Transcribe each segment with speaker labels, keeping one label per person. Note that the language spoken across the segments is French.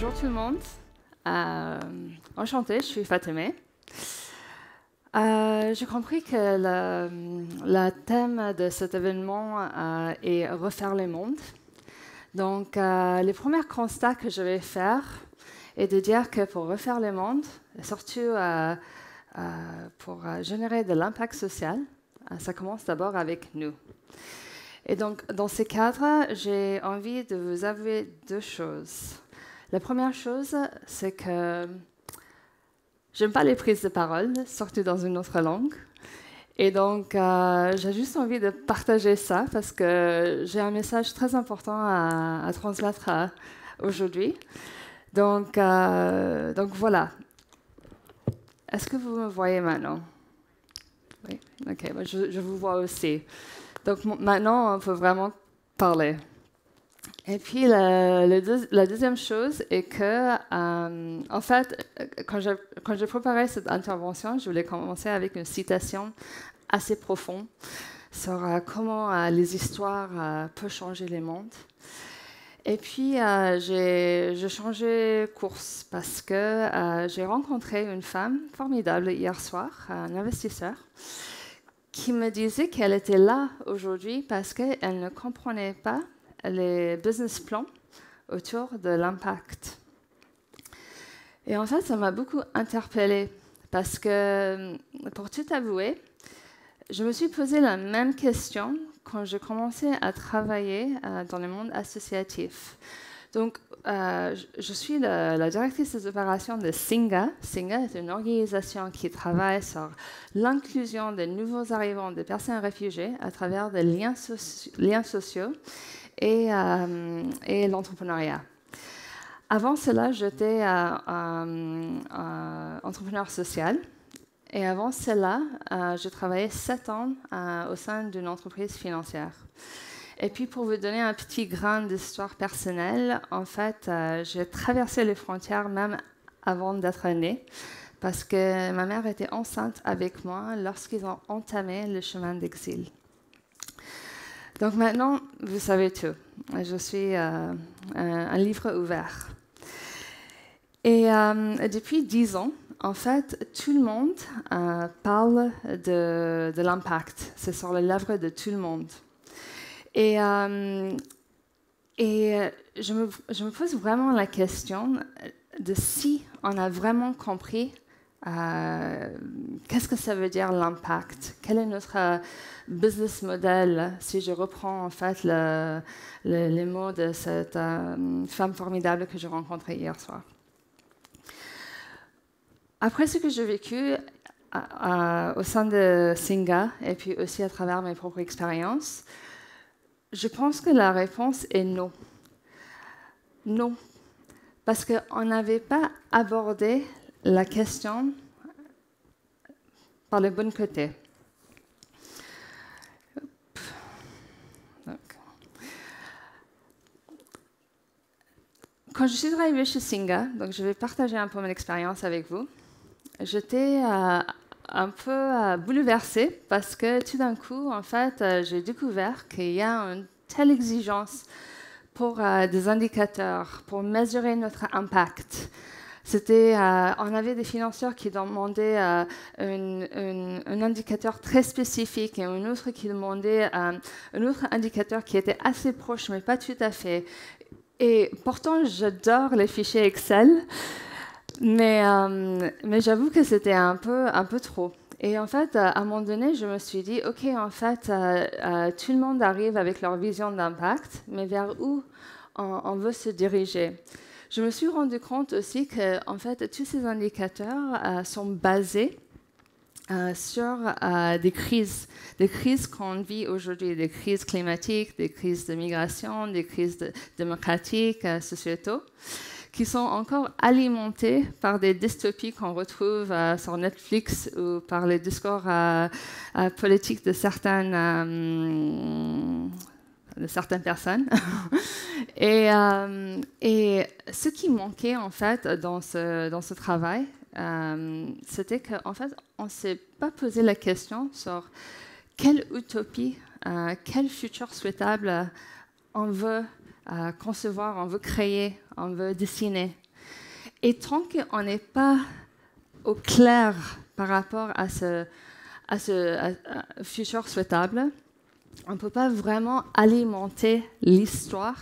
Speaker 1: Bonjour tout le monde. Enchantée, je suis Fatemeh. J'ai compris que le thème de cet événement est refaire le monde. Donc, les premiers constats que je vais faire est de dire que pour refaire le monde, surtout pour générer de l'impact social, ça commence d'abord avec nous. Et donc, dans ce cadre, j'ai envie de vous avouer deux choses. La première chose, c'est que j'aime pas les prises de parole, surtout dans une autre langue. Et donc, j'ai juste envie de partager ça parce que j'ai un message très important à transmettre aujourd'hui. Donc voilà. Est-ce que vous me voyez maintenant? Oui, ok, je vous vois aussi. Donc maintenant, on peut vraiment parler. Et puis, la deuxième chose est que, en fait, quand j'ai préparé cette intervention, je voulais commencer avec une citation assez profonde sur comment les histoires peuvent changer les mondes. Et puis, j'ai changé course parce que j'ai rencontré une femme formidable hier soir, un investisseur, qui me disait qu'elle était là aujourd'hui parce qu'elle ne comprenait pas les business plans autour de l'impact. Et en fait, ça m'a beaucoup interpellée parce que, pour tout avouer, je me suis posé la même question quand j'ai commencé à travailler dans le monde associatif. Donc, je suis la directrice des opérations de Singa. Singa est une organisation qui travaille sur l'inclusion des nouveaux arrivants, des personnes réfugiées, à travers des liens sociaux et l'entrepreneuriat. Avant cela, j'étais entrepreneur social. Et avant cela, j'ai travaillé 7 ans au sein d'une entreprise financière. Et puis, pour vous donner un petit grain d'histoire personnelle, en fait, j'ai traversé les frontières même avant d'être née, parce que ma mère était enceinte avec moi lorsqu'ils ont entamé le chemin d'exil. Donc maintenant, vous savez tout. Je suis un livre ouvert. Et depuis 10 ans, en fait, tout le monde parle de l'impact. C'est sur les lèvres de tout le monde. Et je me pose vraiment la question de si on a vraiment compris qu'est-ce que ça veut dire l'impact. Quel est notre business model, si je reprends en fait les mots de cette femme formidable que j'ai rencontrée hier soir. Après ce que j'ai vécu au sein de Singa et puis aussi à travers mes propres expériences, je pense que la réponse est non. Non. Parce qu'on n'avait pas abordé la question par le bon côté. Quand je suis arrivée chez Singa, donc je vais partager un peu mon expérience avec vous, j'étais un peu bouleversée parce que tout d'un coup, en fait, j'ai découvert qu'il y a une telle exigence pour des indicateurs, pour mesurer notre impact. On avait des financeurs qui demandaient un indicateur très spécifique et un autre qui demandait un autre indicateur qui était assez proche, mais pas tout à fait. Et pourtant, j'adore les fichiers Excel, mais j'avoue que c'était un peu trop. Et en fait, à un moment donné, je me suis dit, OK, en fait, tout le monde arrive avec leur vision d'impact, mais vers où on veut se diriger? Je me suis rendu compte aussi que, en fait, tous ces indicateurs sont basés sur des crises qu'on vit aujourd'hui, des crises climatiques, des crises de migration, des crises démocratiques, sociétaux, qui sont encore alimentées par des dystopies qu'on retrouve sur Netflix ou par les discours politiques de certaines personnes. Et ce qui manquait en fait dans ce travail, c'était qu'en fait, on ne s'est pas posé la question sur quelle utopie, quel futur souhaitable on veut concevoir, on veut créer, on veut dessiner. Et tant qu'on n'est pas au clair par rapport à ce futur souhaitable, on ne peut pas vraiment alimenter l'histoire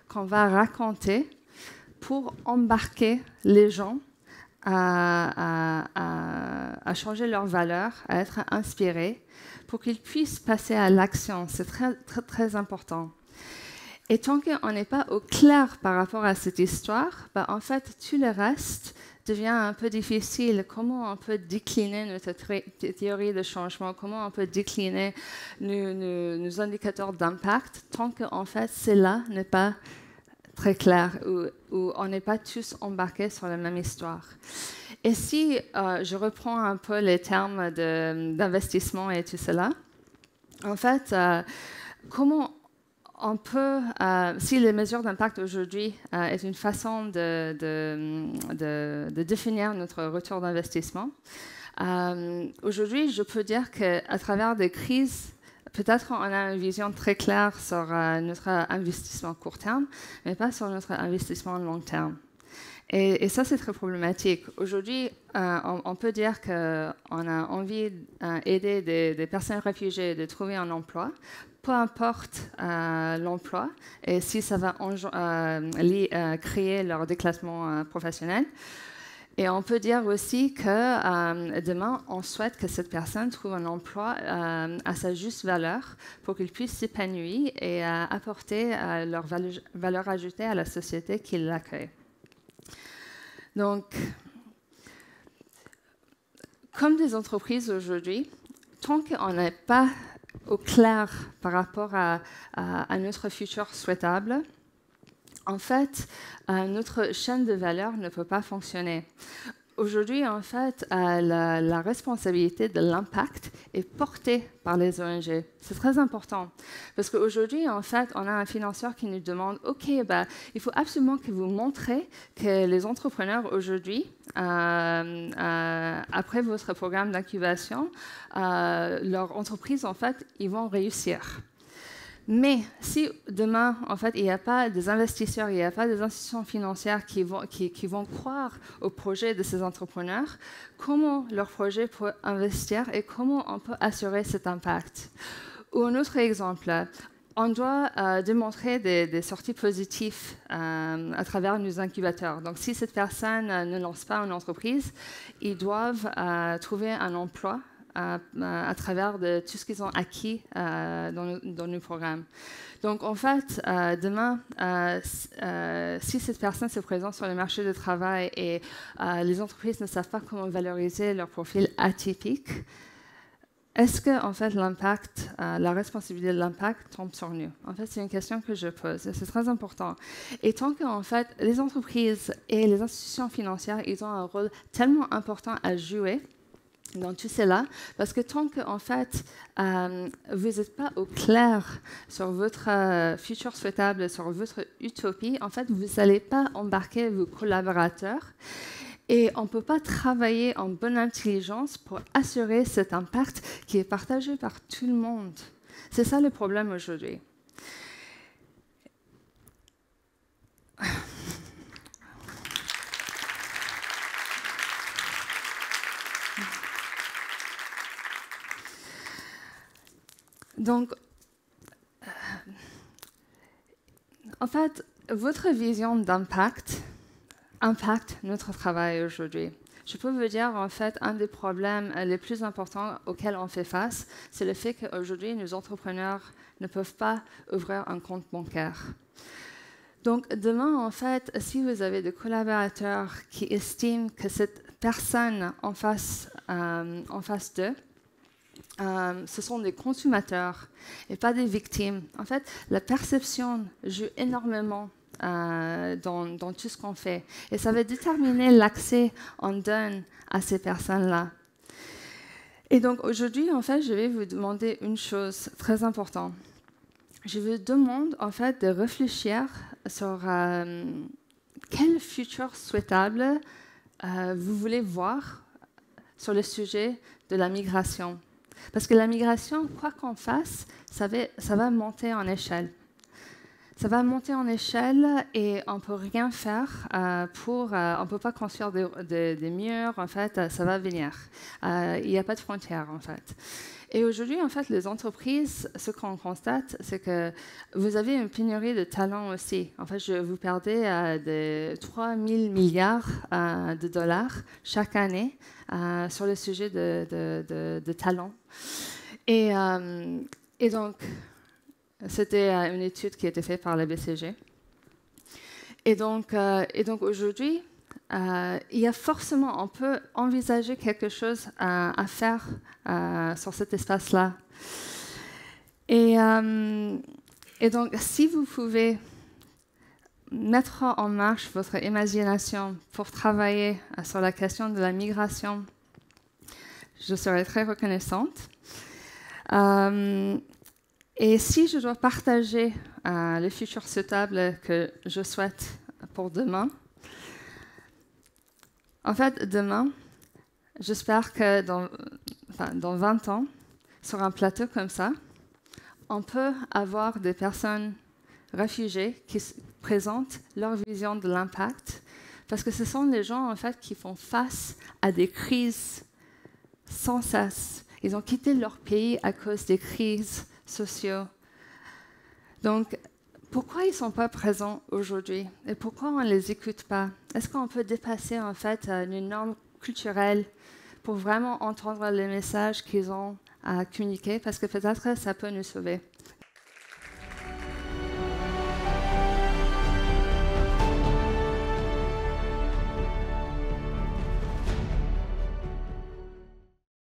Speaker 1: qu'on va raconter pour embarquer les gens à changer leurs valeurs, à être inspirés, pour qu'ils puissent passer à l'action. C'est très, très, très important. Et tant qu'on n'est pas au clair par rapport à cette histoire, en fait, tout le reste devient un peu difficile. Comment on peut décliner notre théorie de changement? Comment on peut décliner nos indicateurs d'impact tant qu'en fait, cela n'est pas très clair, où on n'est pas tous embarqués sur la même histoire. Et si je reprends un peu les termes d'investissement et tout cela, en fait, comment on peut, si les mesures d'impact aujourd'hui est une façon de définir notre retour d'investissement, aujourd'hui, je peux dire qu'à travers des crises, peut-être qu'on a une vision très claire sur notre investissement court terme, mais pas sur notre investissement long terme. Et ça, c'est très problématique. Aujourd'hui, on peut dire qu'on a envie d'aider des personnes réfugiées de trouver un emploi, peu importe l'emploi, et si ça va créer leur déclassement professionnel. Et on peut dire aussi que demain, on souhaite que cette personne trouve un emploi à sa juste valeur pour qu'il puisse s'épanouir et apporter leur valeur ajoutée à la société qui l'accueille. Donc, comme des entreprises aujourd'hui, tant qu'on n'est pas au clair par rapport à notre futur souhaitable, en fait, notre chaîne de valeur ne peut pas fonctionner. Aujourd'hui, en fait, la responsabilité de l'impact est portée par les ONG. C'est très important. Parce qu'aujourd'hui, en fait, on a un financeur qui nous demande « OK, il faut absolument que vous montrez que les entrepreneurs aujourd'hui, après votre programme d'incubation, leur entreprise, en fait, ils vont réussir. » Mais si demain, en fait, il n'y a pas des investisseurs, il n'y a pas des institutions financières qui vont croire au projet de ces entrepreneurs, comment leur projet peut investir et comment on peut assurer cet impact? Ou un autre exemple, on doit démontrer des sorties positives à travers nos incubateurs. Donc, si cette personne ne lance pas une entreprise, ils doivent trouver un emploi à travers de tout ce qu'ils ont acquis dans nos programmes. Donc, en fait, demain, si cette personne se présente sur le marché du travail et les entreprises ne savent pas comment valoriser leur profil atypique, est-ce que, en fait, l'impact, la responsabilité de l'impact tombe sur nous? En fait, c'est une question que je pose et c'est très important. Et tant que, en fait, les entreprises et les institutions financières, ils ont un rôle tellement important à jouer dans tout cela, parce que tant que, en fait, vous n'êtes pas au clair sur votre futur souhaitable, sur votre utopie, en fait, vous n'allez pas embarquer vos collaborateurs et on ne peut pas travailler en bonne intelligence pour assurer cet impact qui est partagé par tout le monde. C'est ça le problème aujourd'hui. Donc, en fait, votre vision d'impact impacte notre travail aujourd'hui. Je peux vous dire, en fait, un des problèmes les plus importants auxquels on fait face, c'est le fait qu'aujourd'hui, nos entrepreneurs ne peuvent pas ouvrir un compte bancaire. Donc, demain, en fait, si vous avez des collaborateurs qui estiment que cette personne en face d'eux, ce sont des consommateurs et pas des victimes. En fait, la perception joue énormément dans tout ce qu'on fait. Et ça va déterminer l'accès qu'on donne à ces personnes-là. Et donc, aujourd'hui, en fait, je vais vous demander une chose très importante. Je vous demande, en fait, de réfléchir sur quel futur souhaitable vous voulez voir sur le sujet de la migration. Parce que la migration, quoi qu'on fasse, ça va monter en échelle. ça va monter en échelle et on ne peut rien faire on ne peut pas construire des murs, en fait, ça va venir. Il n'y a pas de frontières, en fait. Et aujourd'hui, en fait, les entreprises, ce qu'on constate, c'est que vous avez une pénurie de talents aussi. En fait, vous perdez de 3 000 milliards de dollars chaque année sur le sujet de talents. Et donc, c'était une étude qui a été faite par la BCG. Et donc aujourd'hui, il y a forcément, on peut envisager quelque chose à faire sur cet espace-là. Et donc, si vous pouvez mettre en marche votre imagination pour travailler sur la question de la migration, je serai très reconnaissante. Et si je dois partager le futur souhaitable que je souhaite pour demain, en fait, demain, j'espère que dans 20 ans, sur un plateau comme ça, on peut avoir des personnes réfugiées qui présentent leur vision de l'impact, parce que ce sont les gens, en fait, qui font face à des crises sans cesse. Ils ont quitté leur pays à cause des crises sociaux. Donc, pourquoi ils ne sont pas présents aujourd'hui et pourquoi on ne les écoute pas? Est-ce qu'on peut dépasser en fait une norme culturelle pour vraiment entendre les messages qu'ils ont à communiquer? Parce que peut-être ça peut nous sauver.